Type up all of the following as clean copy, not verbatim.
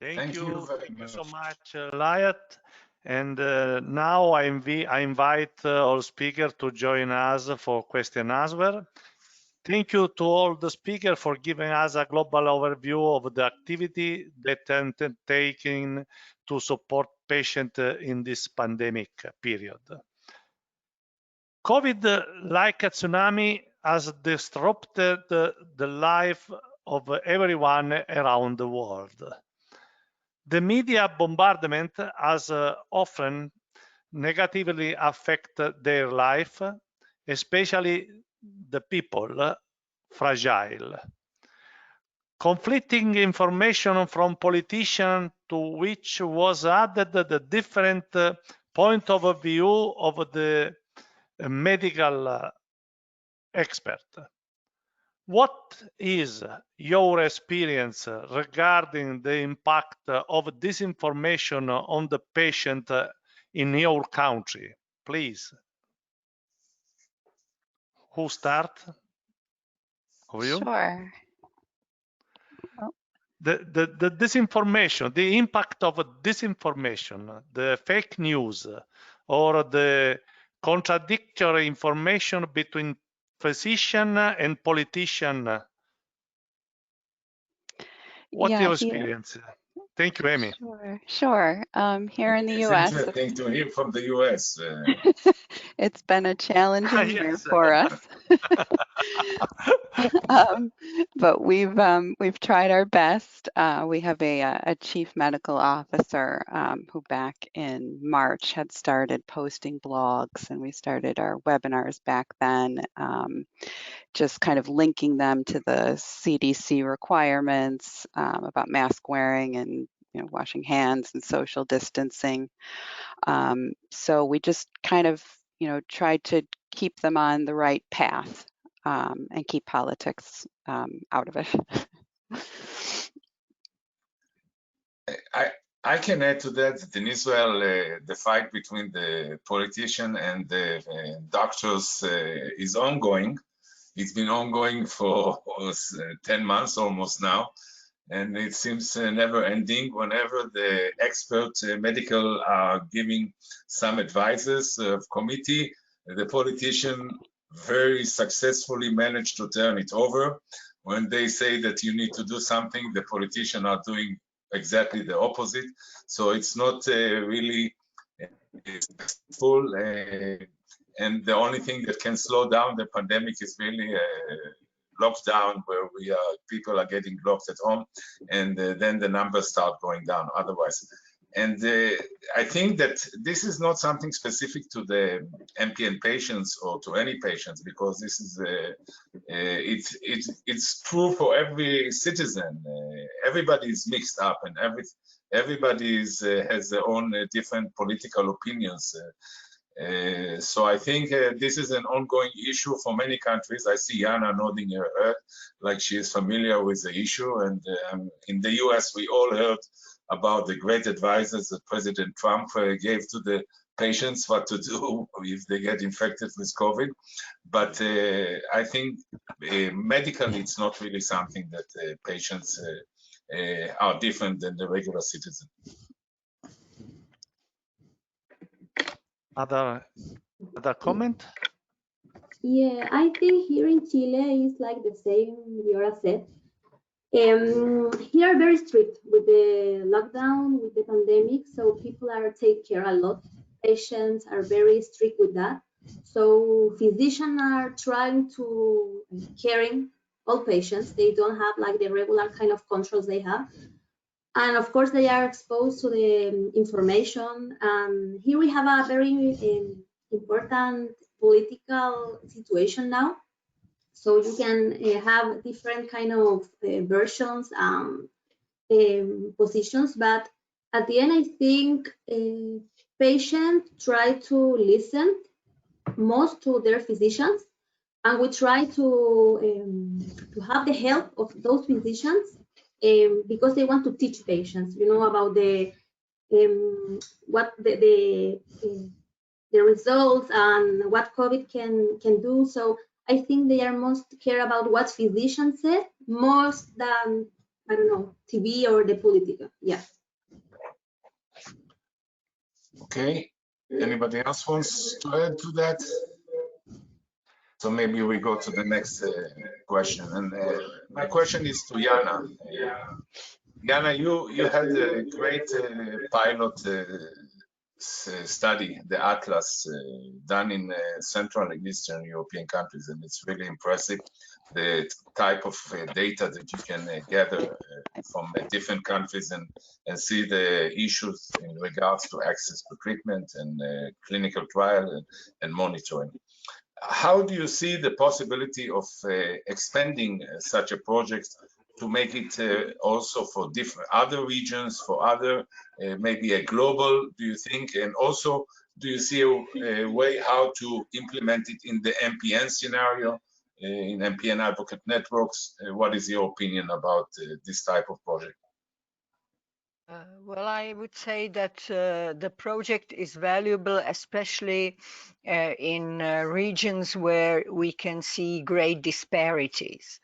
Thank you so much, Liat. And now I invite our speaker to join us for question answer. Thank you to all the speakers for giving us a global overview of the activity that taken to support patients in this pandemic period. COVID, like a tsunami, has disrupted the life of everyone around the world. The media bombardment has often negatively affected their life, especially the people fragile. Conflicting information from politicians to which was added the different point of view of the medical expert. What is your experience regarding the impact of disinformation on the patient in your country? Please. Who start? Who you? Sure. Oh. The disinformation, the impact of disinformation, the fake news, or the contradictory information between physician and politician. What's your experience? Thank you, Amy. Sure. Here in the U.S. It's interesting to hear from the U.S. It's been a challenging year for us. But we've tried our best. We have a chief medical officer who back in March had started posting blogs, and we started our webinars back then, just kind of linking them to the CDC requirements about mask wearing and washing hands and social distancing. So we just kind of tried to keep them on the right path and keep politics out of it. I can add to that in Israel, the fight between the politician and the doctors is ongoing. It's been ongoing for 10 months almost now, and it seems never ending. Whenever the expert medical are giving some advices of committee, the politician very successfully managed to turn it over. When they say that you need to do something, the politicians are doing exactly the opposite. So it's not really full. And the only thing that can slow down the pandemic is really lockdown, where people are getting locked at home, and then the numbers start going down otherwise. And I think that this is not something specific to the MPN patients or to any patients, because this is it's true for every citizen. Everybody is mixed up, and everybody has their own different political opinions. So I think this is an ongoing issue for many countries. I see Yana nodding her head like she is familiar with the issue. And in the US, we all heard about the great advices that President Trump gave to the patients what to do if they get infected with COVID. But I think medically, it's not really something that patients are different than the regular citizen. Other comment? Yeah, I think here in Chile is like the same Liora said. Here are very strict with the lockdown, with the pandemic, so people are take care a lot. Patients are very strict with that. So physicians are trying to caring all patients. They don't have like the regular kind of controls they have. And of course, they are exposed to the information. And here we have a very important political situation now. So you can have different kind of versions, positions. But at the end, I think patients try to listen most to their physicians. And we try to have the help of those physicians because they want to teach patients, about the what the results and what COVID can do. So I think they are most care about what physicians said most than I don't know, TV or the political. Yeah. Okay. Anybody else wants to add to that? So maybe we go to the next question. And my question is to Jana. Jana, you had a great pilot study, the Atlas, done in Central and Eastern European countries, and it's really impressive, the type of data that you can gather from different countries and see the issues in regards to access to treatment and clinical trial and monitoring. How do you see the possibility of expanding such a project to make it also for different other regions, for other, maybe a global, do you think? And also, do you see a way how to implement it in the MPN scenario, in MPN advocate networks? What is your opinion about this type of project? Well, I would say that the project is valuable, especially in regions where we can see great disparities.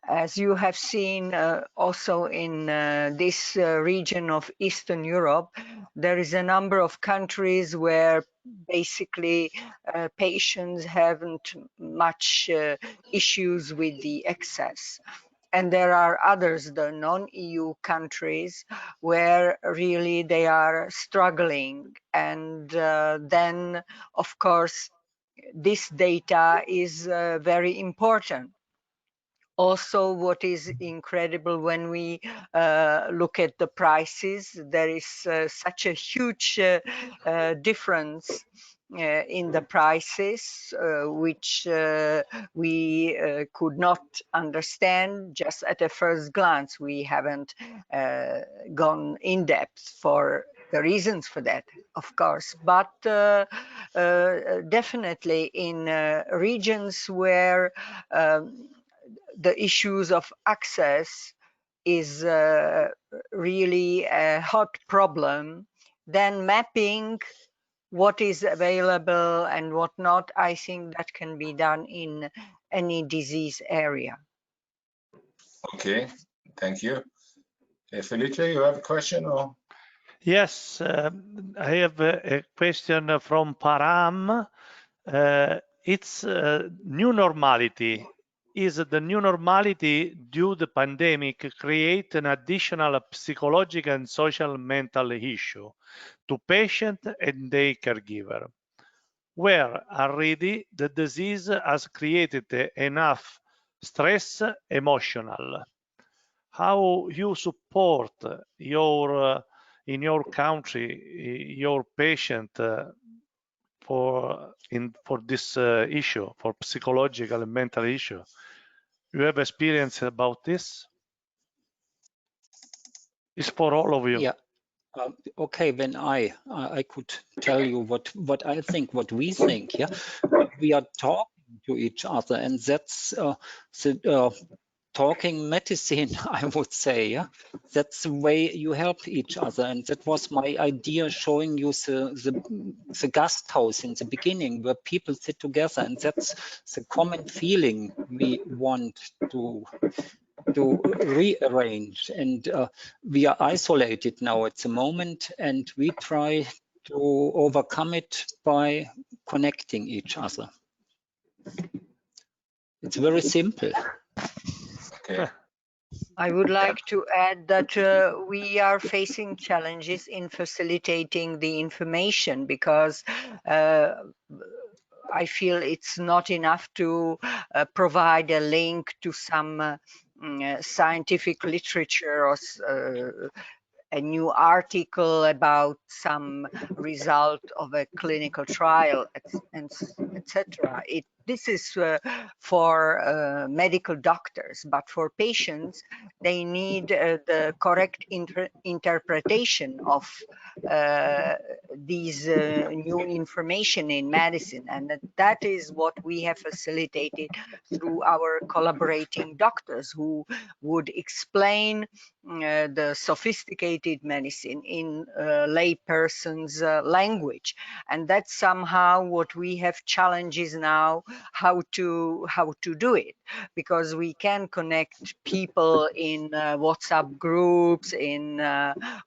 As you have seen also in this region of Eastern Europe, there is a number of countries where basically patients haven't much issues with the access. And there are others, the non-EU countries, where really they are struggling. And then, of course, this data is very important. Also, what is incredible when we look at the prices, there is such a huge difference in the prices, which we could not understand just at a first glance. We haven't gone in depth for the reasons for that, of course, but definitely in regions where the issues of access is really a hot problem, then mapping what is available and what not, I think that can be done in any disease area. Okay, thank you. Felice, you have a question? Or? Yes, I have a question from Param. It's new normality. Is the new normality due to the pandemic create an additional psychological and social mental issue to patient and their caregiver, where already the disease has created enough stress emotional? How you support your in your country your patient for this issue, for psychological and mental issue? You have experience about this? It's for all of you. Yeah. Okay, then I could tell you what I think, what we think. Yeah, we are talking to each other, and that's the talking medicine, I would say. Yeah, that's the way you help each other, and that was my idea, showing you the guest house in the beginning, where people sit together, and that's the common feeling we want to rearrange. And we are isolated now at the moment, and we try to overcome it by connecting each other. It's very simple. Okay. I would like to add that we are facing challenges in facilitating the information, because I feel it's not enough to provide a link to some scientific literature or a new article about some result of a clinical trial, etc. This is for medical doctors, but for patients, they need the correct interpretation of these new information in medicine, and that is what we have facilitated through our collaborating doctors, who would explain the sophisticated medicine in layperson's language, and that's somehow what we have challenges now, how to do it, because we can connect people in WhatsApp groups, in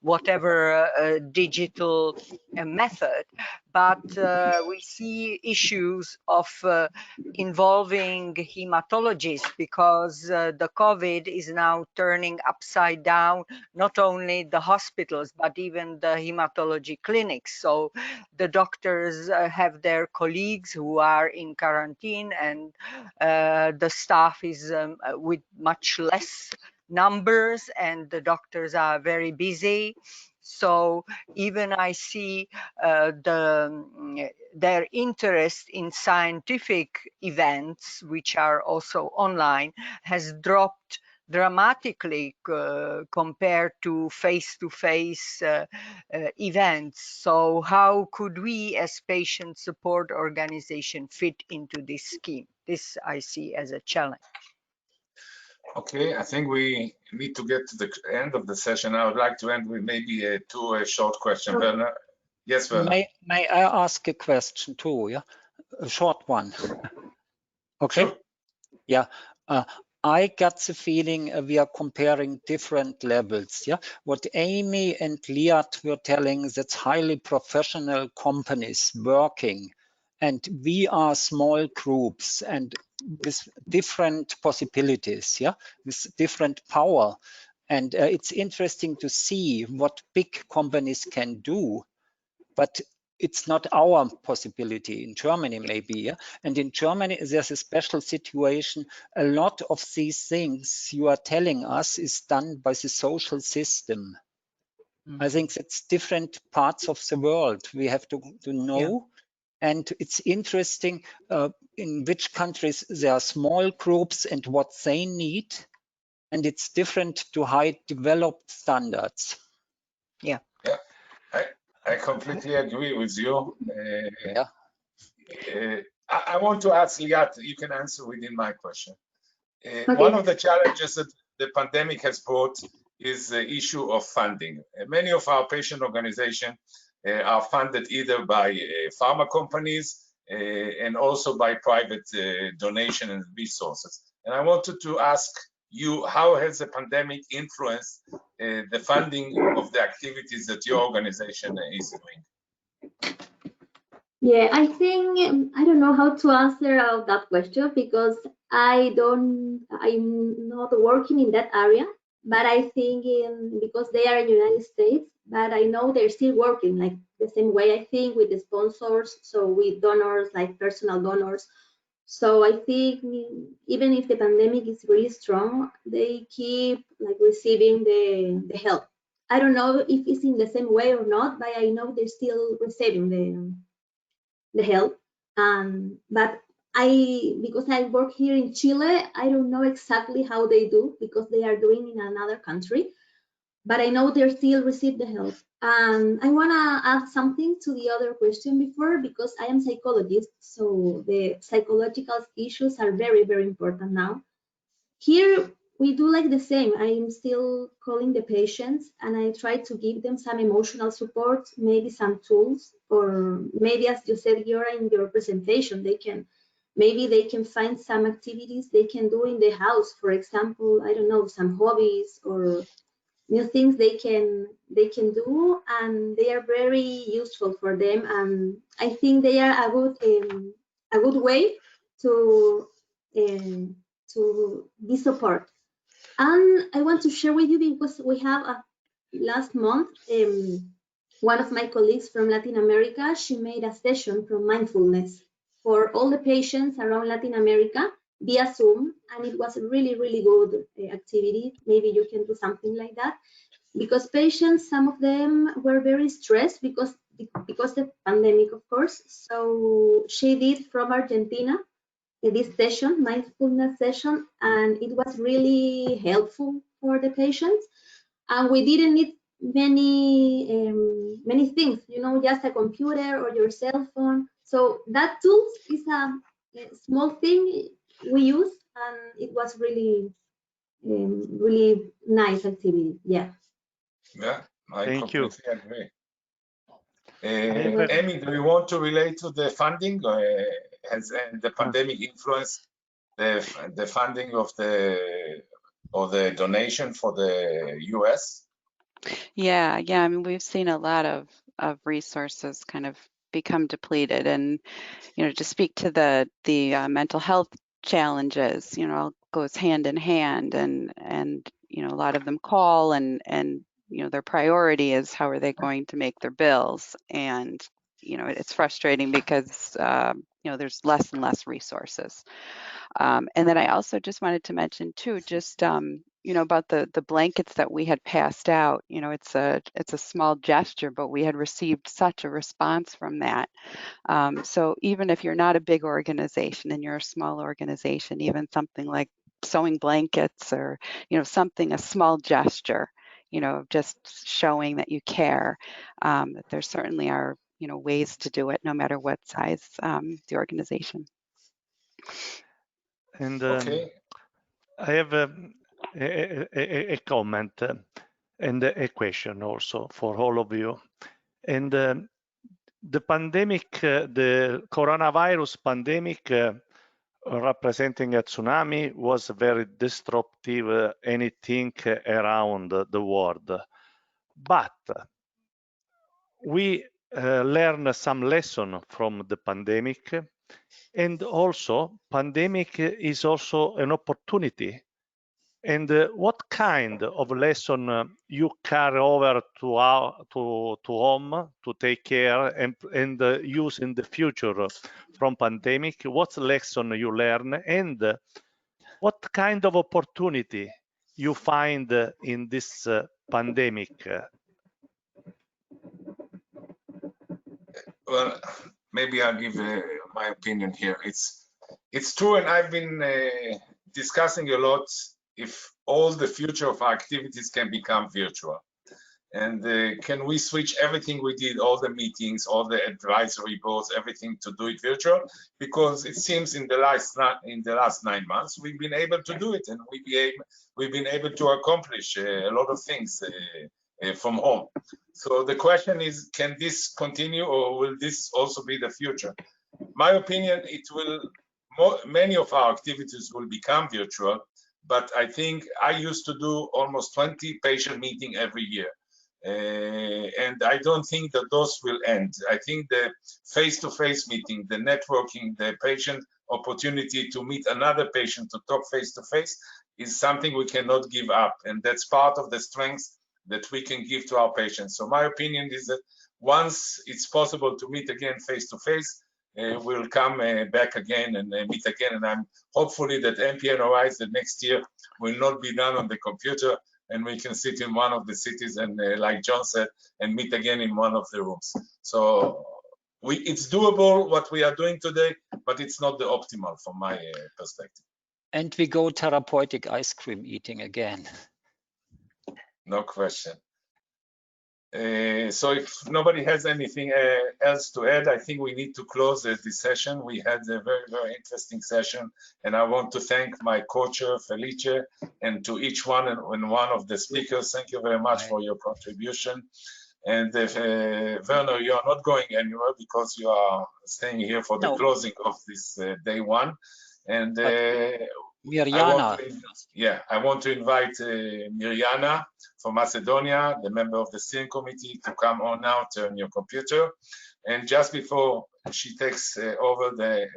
whatever digital method, but we see issues of involving hematologists, because the COVID is now turning upside down not only the hospitals but even the hematology clinics. So the doctors have their colleagues who are in quarantine, and the staff is with much less numbers, and the doctors are very busy. So even I see their interest in scientific events, which are also online, has dropped dramatically compared to face-to-face events. So how could we as patient support organization fit into this scheme? This I see as a challenge. Okay, I think we need to get to the end of the session. I would like to end with maybe two short questions. Werner? Yes, Werner. May I ask a question too? Yeah, a short one. Okay. Sure. Yeah. I got the feeling we are comparing different levels. Yeah. What Amy and Liat were telling, that's highly professional companies working, and we are small groups and with different possibilities. Yeah, with different power. And it's interesting to see what big companies can do, but it's not our possibility in Germany, maybe. Yeah? And in Germany, there's a special situation. A lot of these things you are telling us is done by the social system. I think that's different parts of the world we have to know. Yeah. And it's interesting in which countries there are small groups and what they need. And it's different to high developed standards. Yeah. Yeah. I completely agree with you. Yeah. I want to ask Liat, you can answer within my question. Okay. One of the challenges that the pandemic has brought is the issue of funding. Many of our patient organizations are funded either by pharma companies and also by private donation and resources. And I wanted to ask you, how has the pandemic influenced the funding of the activities that your organization is doing? Yeah, I think I don't know how to answer that question because I'm not working in that area, but I think because they are in the United States, but I know they're still working like the same way, I think, with the sponsors, so with donors, like personal donors. So I think even if the pandemic is really strong, they keep like receiving the help. I don't know if it's in the same way or not, but I know they're still receiving the help. But because I work here in Chile, I don't know exactly how they do because they are doing in another country. But I know they still receive the help. And I want to add something to the other question before, because I am psychologist, so the psychological issues are very, very important now. Here we do like the same. I'm still calling the patients and I try to give them some emotional support, maybe some tools, or maybe, as you said, Giora, in your presentation, maybe they can find some activities they can do in the house. For example, I don't know, some hobbies or new things they can do, and they are very useful for them. And I think they are a good way to be support. And I want to share with you, because we have last month one of my colleagues from Latin America, she made a session from mindfulness for all the patients around Latin America via Zoom, and it was a really, really good activity. Maybe you can do something like that, because patients, some of them were very stressed because the pandemic, of course. So she did from Argentina this session, mindfulness session, and it was really helpful for the patients. And we didn't need many things, just a computer or your cell phone. So that tool is a small thing we use, and it was really really nice activity. Yeah. Yeah, I Thank you. completely agree. Amy, do you want to relate to the funding? Has the pandemic influenced the funding of the donation for the US? Yeah. I mean, we've seen a lot of resources kind of become depleted, and to speak to the mental health challenges, all goes hand in hand, and a lot of them call, and their priority is how are they going to make their bills, and it's frustrating because there's less and less resources. And then I also just wanted to mention too, just about the blankets that we had passed out. It's a small gesture, but we had received such a response from that. So even if you're not a big organization and you're a small organization, even something like sewing blankets or something, a small gesture, just showing that you care. That there certainly are ways to do it, no matter what size the organization. And Okay. I have a comment and a question also for all of you. And the pandemic, the coronavirus pandemic, representing a tsunami, was very disruptive anything around the world. But we learned some lesson from the pandemic, and also pandemic is also an opportunity. And what kind of lesson you carry over to home to take care and use in the future from pandemic? What lesson you learn, and what kind of opportunity you find in this pandemic? Well, maybe I'll give my opinion here. It's true, and I've been discussing a lot if all the future of our activities can become virtual. And can we switch everything we did, all the meetings, all the advisory boards, everything to do it virtual? Because it seems in the last 9 months we've been able to do it, and we've been able to accomplish a lot of things from home. So the question is, can this continue, or will this also be the future? My opinion, it will. Many of our activities will become virtual, but I think I used to do almost 20 patient meetings every year. And I don't think that those will end. I think the face-to-face meeting, the networking, the patient opportunity to meet another patient, to talk face-to-face, is something we cannot give up. And that's part of the strength that we can give to our patients. So my opinion is that once it's possible to meet again face-to-face, we'll come back again and meet again. And I'm hopefully that MPN Horizons next year will not be done on the computer, and we can sit in one of the cities and, like John said, and meet again in one of the rooms. So it's doable what we are doing today, but it's not the optimal from my perspective. And we go therapeutic ice cream eating again. No question. So if nobody has anything else to add, I think we need to close this session. We had a very, very interesting session, and I want to thank my co-chair, Felice, and to each one and one of the speakers. Thank you very much for your contribution. And Werner, you are not going anywhere because you are staying here for the closing of this day one. And Mirjana. I want to invite Mirjana from Macedonia, the member of the steering committee, to come on now, turn your computer. And just before she takes over the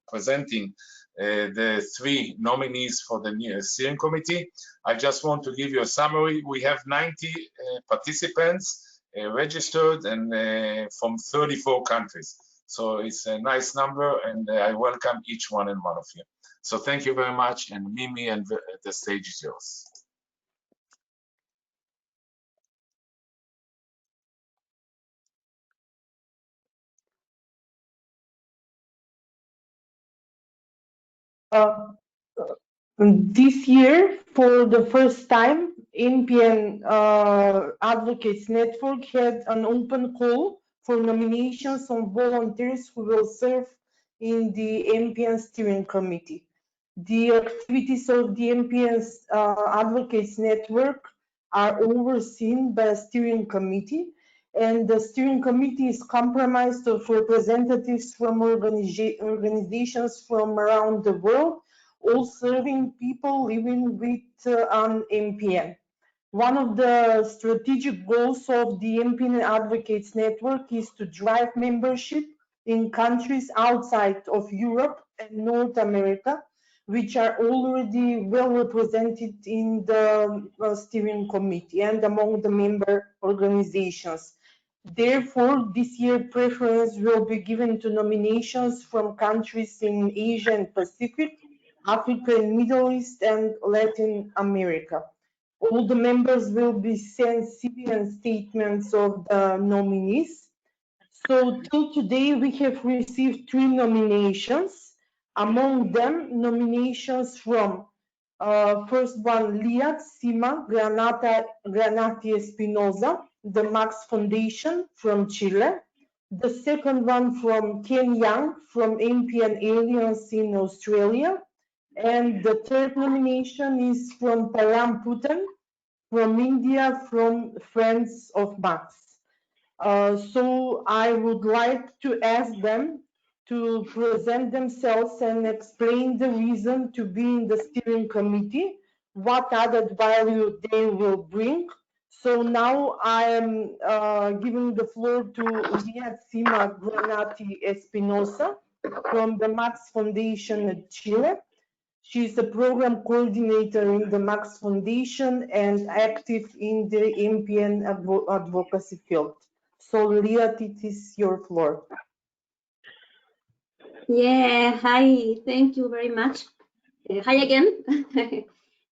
presenting the 3 nominees for the new steering committee, I just want to give you a summary. We have 90 participants registered, and from 34 countries. So it's a nice number, and I welcome each one and one of you. So thank you very much, and Mimi, and the stage is yours. This year, for the first time, MPN Advocacy Network had an open call for nominations on volunteers who will serve in the MPN Steering Committee. The activities of the MPN's Advocates Network are overseen by a steering committee, and the steering committee is comprised of representatives from organizations from around the world, all serving people living with an MPN. One of the strategic goals of the MPN Advocates Network is to drive membership in countries outside of Europe and North America, which are already well represented in the steering committee and among the member organizations. Therefore, this year preference will be given to nominations from countries in Asia and Pacific, Africa and Middle East, and Latin America. All the members will be sent civilian statements of the nominees. So till today, we have received 3 nominations. Among them, nominations from first one, Liat Sima Granati Espinosa, the Max Foundation from Chile. The second one from Ken Yang from MPN Alliance in Australia. And the third nomination is from Param Putan from India, from Friends of Max. So I would like to ask them to present themselves and explain the reason to be in the steering committee, what added value they will bring. So now I am giving the floor to Liat Sima Granati Espinosa from the Max Foundation in Chile. She's the program coordinator in the Max Foundation and active in the MPN advocacy field. So Liat, it is your floor. Yeah, hi, thank you very much. Hi again.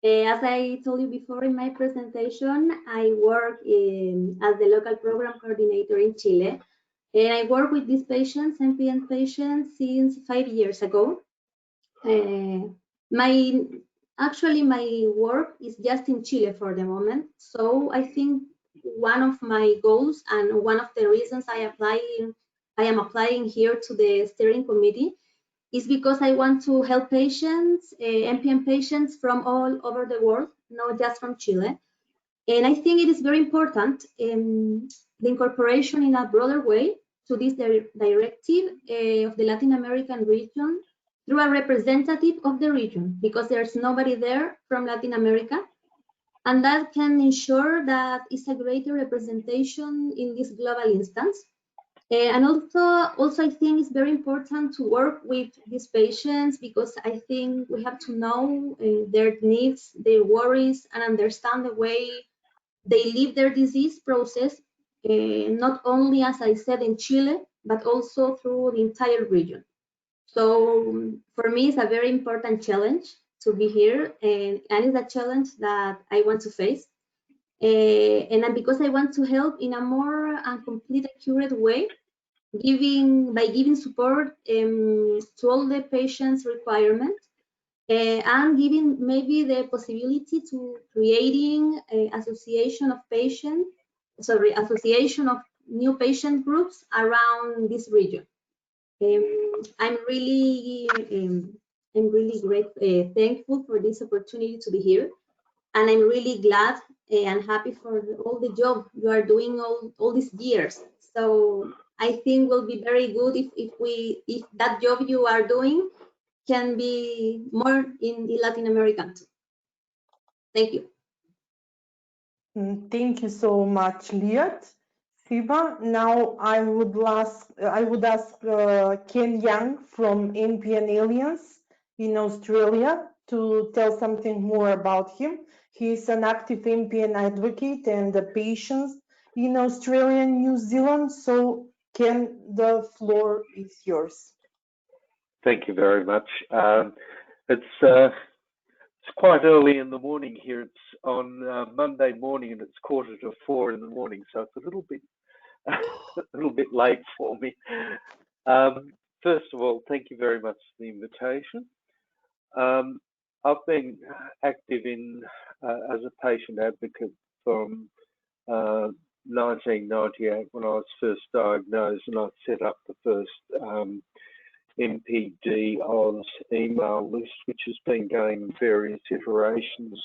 As I told you before in my presentation, I work as the local program coordinator in Chile. And I work with these patients, MPN patients, since 5 years ago. Actually, my work is just in Chile for the moment. So I think one of my goals and one of the reasons I am applying here to the steering committee is because I want to help patients, MPN patients from all over the world, not just from Chile. And I think it is very important the incorporation in a broader way to this directive of the Latin American region through a representative of the region, because there's nobody there from Latin America. And that can ensure that it's a greater representation in this global instance. And also, I think it's very important to work with these patients, because I think we have to know their needs, their worries, and understand the way they live their disease process, not only, as I said, in Chile, but also through the entire region. So for me, it's a very important challenge to be here, and it's a challenge that I want to face. And because I want to help in a more complete, accurate way, by giving support to all the patients' requirements, and giving maybe the possibility to creating an association of new patient groups around this region. I'm really thankful for this opportunity to be here, and I'm really glad and happy for all the job you are doing all these years. So I think will be very good if that job you are doing can be more in the Latin American too. Thank you. Thank you so much, Liat. Siva, now I would ask Ken Yang from MPN Alliance in Australia to tell something more about him. He is an active MPN advocate and a patient in Australia and New Zealand. So Ken, the floor is yours. Thank you very much. It's quite early in the morning here. It's on Monday morning, and it's 3:45 in the morning, so it's a little bit late for me. First of all, thank you very much for the invitation. I've been active as a patient advocate from 1998 when I was first diagnosed, and I set up the first MPD Oz email list, which has been going in various iterations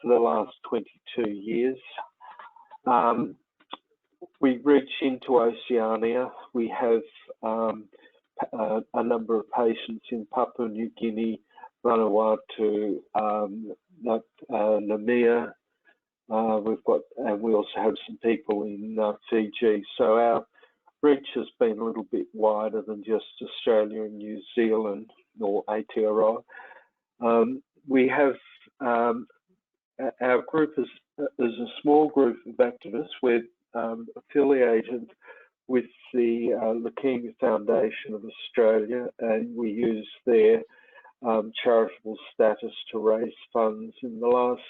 for the last 22 years. We reach into Oceania. We have a number of patients in Papua New Guinea, Vanuatu, Namibia. We also have some people in Fiji. So our reach has been a little bit wider than just Australia and New Zealand or Aotearoa. We have our group is a small group of activists. We're affiliated with the Leukemia Foundation of Australia, and we use their charitable status to raise funds. In the last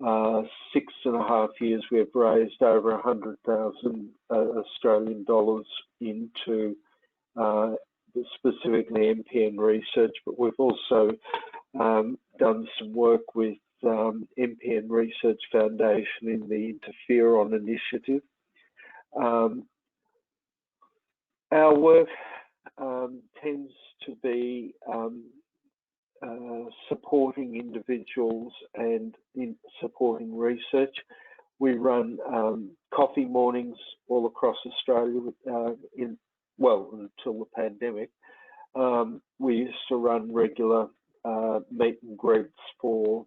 6.5 years, we have raised over 100,000 Australian dollars into specifically MPN research, but we've also done some work with MPN Research Foundation in the Interferon initiative. Our work tends to be supporting individuals and in supporting research. We run coffee mornings all across Australia until the pandemic. We used to run regular meet and greets for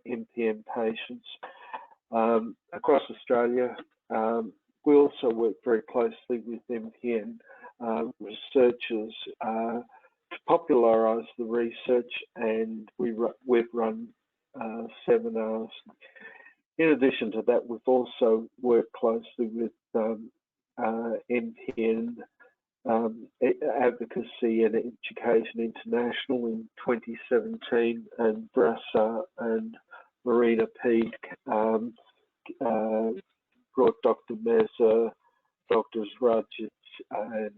MPN patients across Australia. We also work very closely with MPN researchers to popularise the research, and we've run seminars. In addition to that, we've also worked closely with MPN Advocacy and Education International in 2017, and Brasa and Marina Peak brought Dr. Meza, Drs. Rajit, and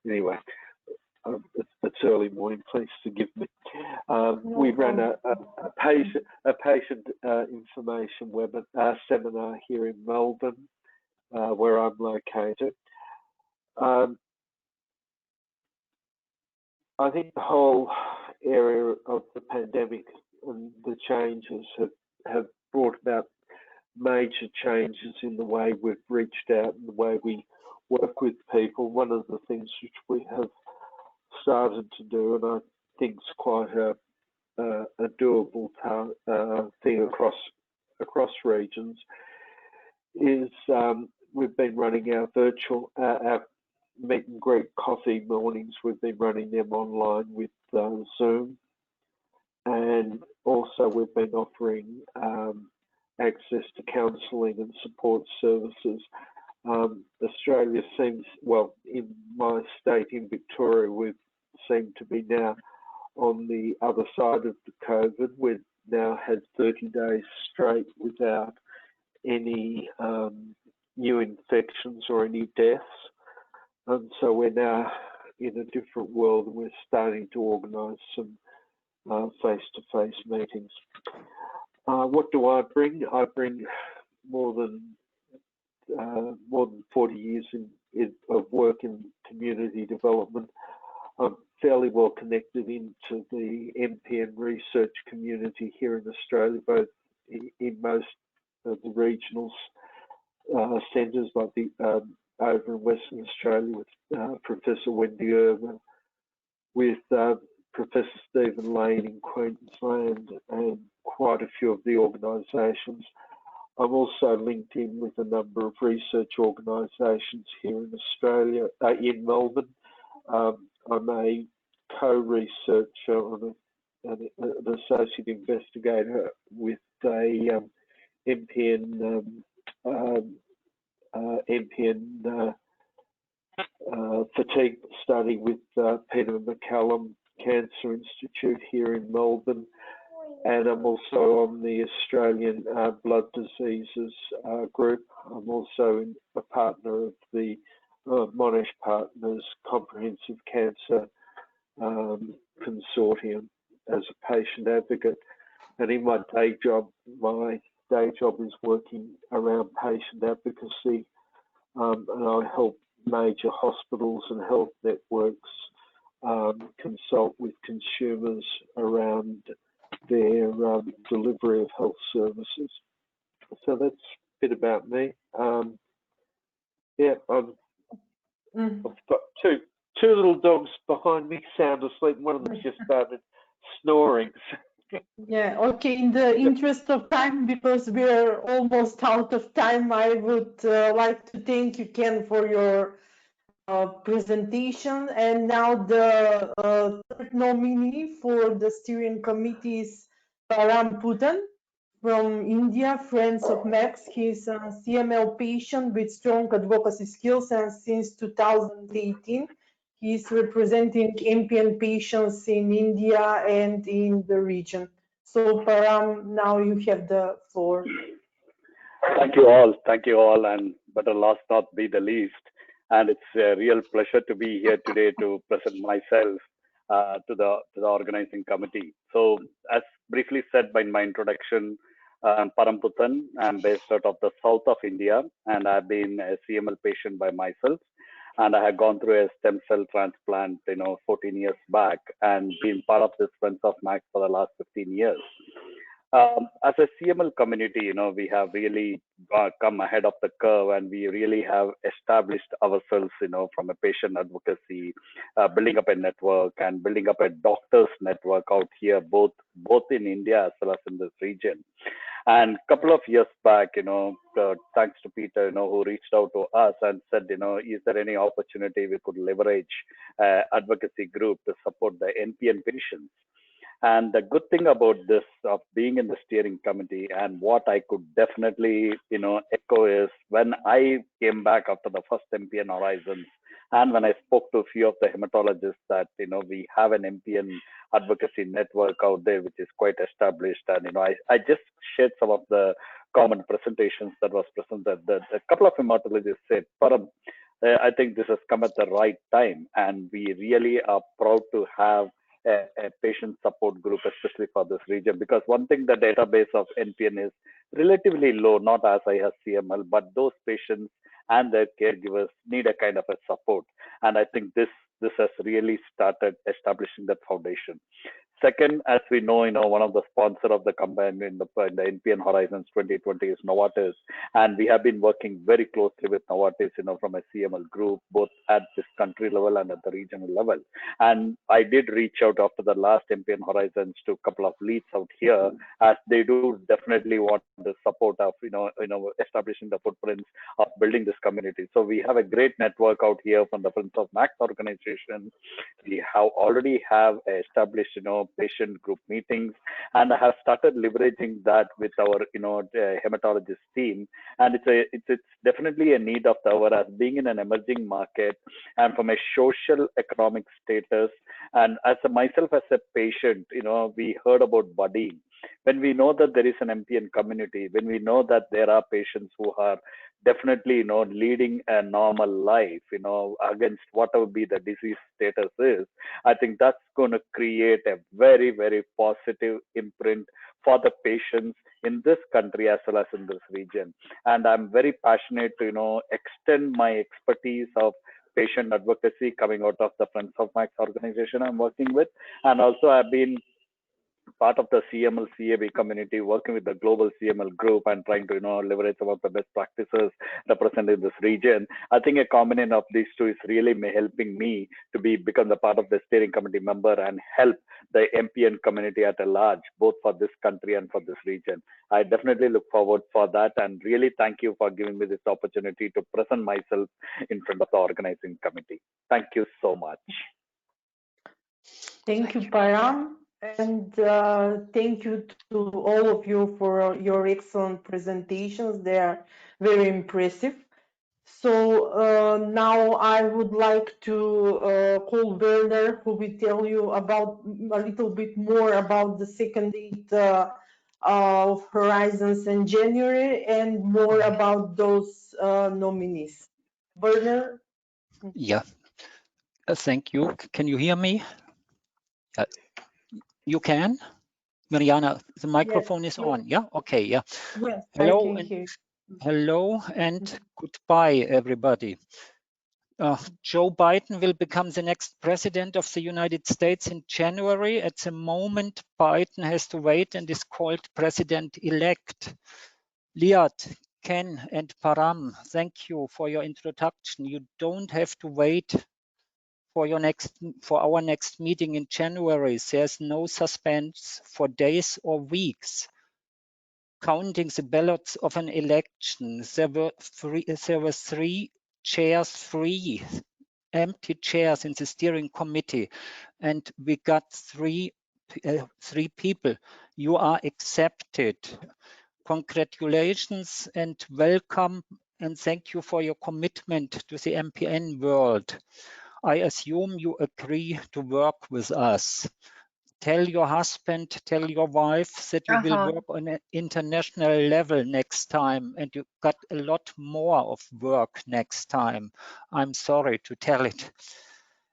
anyway, it's early morning, please forgive me. We ran a patient information seminar here in Melbourne, where I'm located. I think the whole area of the pandemic and the changes have brought about major changes in the way we've reached out and the way we work with people. One of the things which we have started to do, and I think it's quite a doable thing across regions, is we've been running our virtual our meet and greet coffee mornings. We've been running them online with Zoom, and also we've been offering access to counselling and support services. Australia seems, well, in my state in Victoria, we seem to be now on the other side of the COVID. We've now had 30 days straight without any new infections or any deaths. And so we're now in a different world, and we're starting to organise some face-to-face meetings. What do I bring? I bring more than 40 years of work in community development. I'm fairly well connected into the MPN research community here in Australia, both in most of the regional centres, like over in Western Australia with Professor Wendy Irwin, with Professor Stephen Lane in Queensland, and quite a few of the organisations. I'm also linked in with a number of research organisations here in Australia, in Melbourne. I'm a co-researcher and an associate investigator with a MPN fatigue study with Peter McCallum Cancer Institute here in Melbourne, and I'm also on the Australian Blood Diseases group. I'm also a partner of the Monash Partners Comprehensive Cancer Consortium as a patient advocate. And in my day job is working around patient advocacy and I help major hospitals and health networks consult with consumers around their delivery of health services. So that's a bit about me. Yeah, I've got two little dogs behind me, sound asleep. One of them just started snoring. Yeah, okay, in the interest of time, because we're almost out of time, I would like to thank you, Ken, for your presentation. And now the third nominee for the steering committee is Param Putan from India, Friends of Max. He's a CML patient with strong advocacy skills, and since 2018, he's representing MPN patients in India and in the region. So Param, now you have the floor. Thank you all, and better last not be the least. And it's a real pleasure to be here today to present myself to the organizing committee. So, as briefly said by my introduction, I'm Param Putan. I'm based out of the south of India, and I've been a CML patient by myself. And I had gone through a stem cell transplant, 14 years back, and been part of this Friends of Max for the last 15 years. As a CML community, we have really come ahead of the curve, and we really have established ourselves, from a patient advocacy, building up a network and building up a doctors network out here, both in India as well as in this region. And a couple of years back, thanks to Peter, who reached out to us and said, is there any opportunity we could leverage advocacy group to support the MPN patients? And the good thing about this of being in the steering committee, and what I could definitely, echo is when I came back after the first MPN Horizons, and when I spoke to a few of the hematologists that, we have an MPN advocacy network out there, which is quite established. And, I just shared some of the common presentations that was presented. That a couple of hematologists said, Param, I think this has come at the right time, and we really are proud to have a patient support group, especially for this region, because one thing, the database of NPN is relatively low, not as high as CML, but those patients and their caregivers need a kind of a support. And I think this has really started establishing that foundation. Second, as we know, one of the sponsor of the campaign in the MPN Horizons 2020 is Novartis, and we have been working very closely with Novartis, from a CML group, both at this country level and at the regional level. And I did reach out after the last MPN Horizons to a couple of leads out here, as they do definitely want the support of, establishing the footprints of building this community. So we have a great network out here from the Friends of Max organization. We have already have established, patient group meetings, and I have started leveraging that with our, hematologist team. And it's definitely a need of the hour, as being in an emerging market and from a social economic status. And as myself as a patient, we heard about buddying. When we know that there is an MPN community, when we know that there are patients who are definitely, leading a normal life, against whatever be the disease status is, I think that's going to create a very, very positive imprint for the patients in this country as well as in this region. And I'm very passionate to, extend my expertise of patient advocacy coming out of the Friends of Max organization I'm working with. And also I've been part of the CML CAB community, working with the global CML group and trying to leverage some of the best practices represented in this region. I think a combination of these two is really helping me to become the part of the steering committee member and help the MPN community at a large, both for this country and for this region. I definitely look forward for that, and really thank you for giving me this opportunity to present myself in front of the organizing committee. Thank you so much. Thank you, Param. And thank you to all of you for your excellent presentations. They are very impressive. So now I would like to call Werner, who will tell you about a little bit more about the second date of Horizons in January and more about those nominees. Werner? Yeah, thank you. Can you hear me? You can? Mariana, the microphone is on. Yeah, okay, yeah. Yes, Hello, I can hear. Hello and goodbye, everybody. Joe Biden will become the next president of the United States in January. At the moment, Biden has to wait and is called president-elect. Liat, Ken, and Param, thank you for your introduction. You don't have to wait for our next meeting in January. There's no suspense for days or weeks. Counting the ballots of an election, there were three chairs free, empty chairs in the steering committee, and we got three people. You are accepted. Congratulations and welcome, and thank you for your commitment to the MPN world. I assume you agree to work with us. Tell your husband, tell your wife that you will work on an international level next time, and you got a lot more of work next time. I'm sorry to tell it.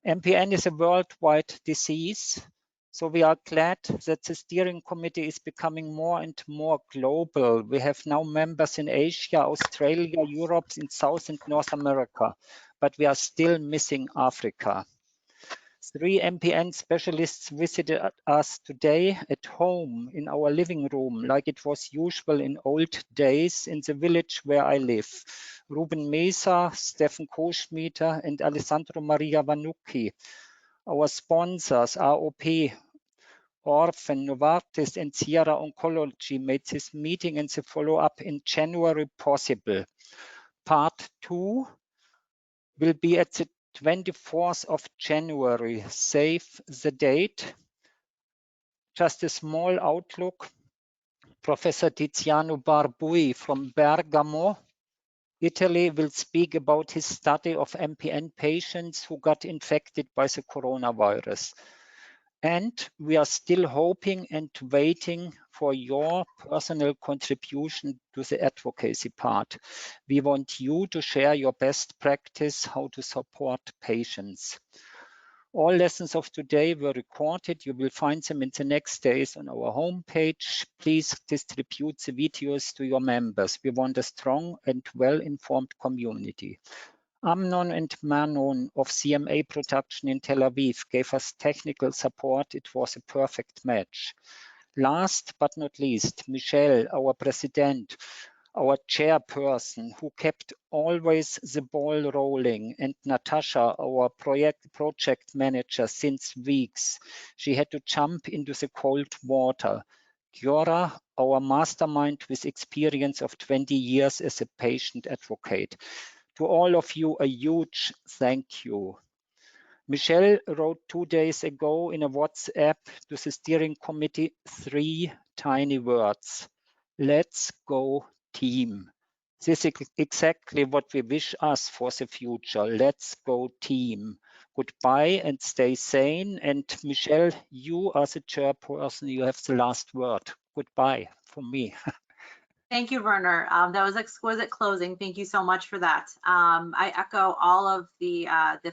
MPN is a worldwide disease, so we are glad that the steering committee is becoming more and more global. We have now members in Asia, Australia, Europe, in South and North America, but we are still missing Africa. 3 MPN specialists visited us today at home in our living room, like it was usual in old days in the village where I live. Ruben Mesa, Stefan Koschmieter, and Alessandro Maria Vanucci. Our sponsors, ROP, Orphan, Novartis, and Sierra Oncology made this meeting and the follow-up in January possible. Part 2 will be at the 24th of January. Save the date. Just a small outlook. Professor Tiziano Barbui from Bergamo, Italy, will speak about his study of MPN patients who got infected by the coronavirus. And we are still hoping and waiting for your personal contribution to the advocacy part. We want you to share your best practice how to support patients. All lessons of today were recorded. You will find them in the next days on our homepage. Please distribute the videos to your members. We want a strong and well-informed community. Amnon and Manon of CMA Production in Tel Aviv gave us technical support. It was a perfect match. Last but not least, Michelle, our president, our chairperson, who kept always the ball rolling, and Natasha, our project manager since weeks. She had to jump into the cold water. Giora, our mastermind with experience of 20 years as a patient advocate. To all of you, a huge thank you. Michelle wrote 2 days ago in a WhatsApp to the steering committee 3 tiny words. Let's go team. This is exactly what we wish us for the future. Let's go team. Goodbye and stay sane. And Michelle, you are the chairperson. You have the last word. Goodbye from me. Thank you, Werner. That was exquisite closing. Thank you so much for that. I echo all of the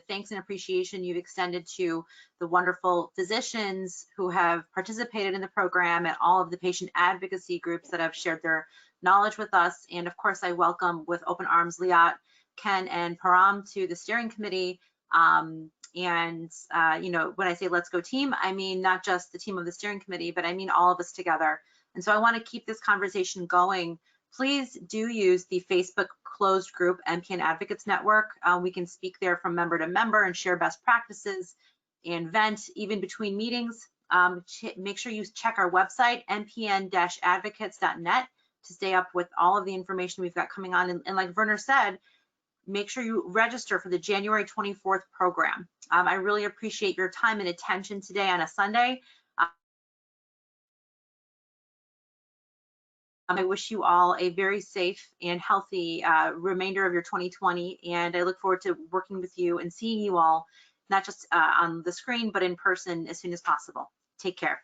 thanks and appreciation you've extended to the wonderful physicians who have participated in the program and all of the patient advocacy groups that have shared their knowledge with us. And of course, I welcome with open arms Liat, Ken, and Param to the steering committee. You know, when I say let's go team, I mean not just the team of the steering committee, but I mean all of us together. And so I want to keep this conversation going. Please do use the Facebook closed group MPN Advocates Network. We can speak there from member to member and share best practices and vent even between meetings. Make sure you check our website, mpn-advocates.net, to stay up with all of the information we've got coming on. And like Werner said, make sure you register for the January 24th program. I really appreciate your time and attention today on a Sunday. I wish you all a very safe and healthy remainder of your 2020, and I look forward to working with you and seeing you all, not just on the screen, but in person as soon as possible. Take care.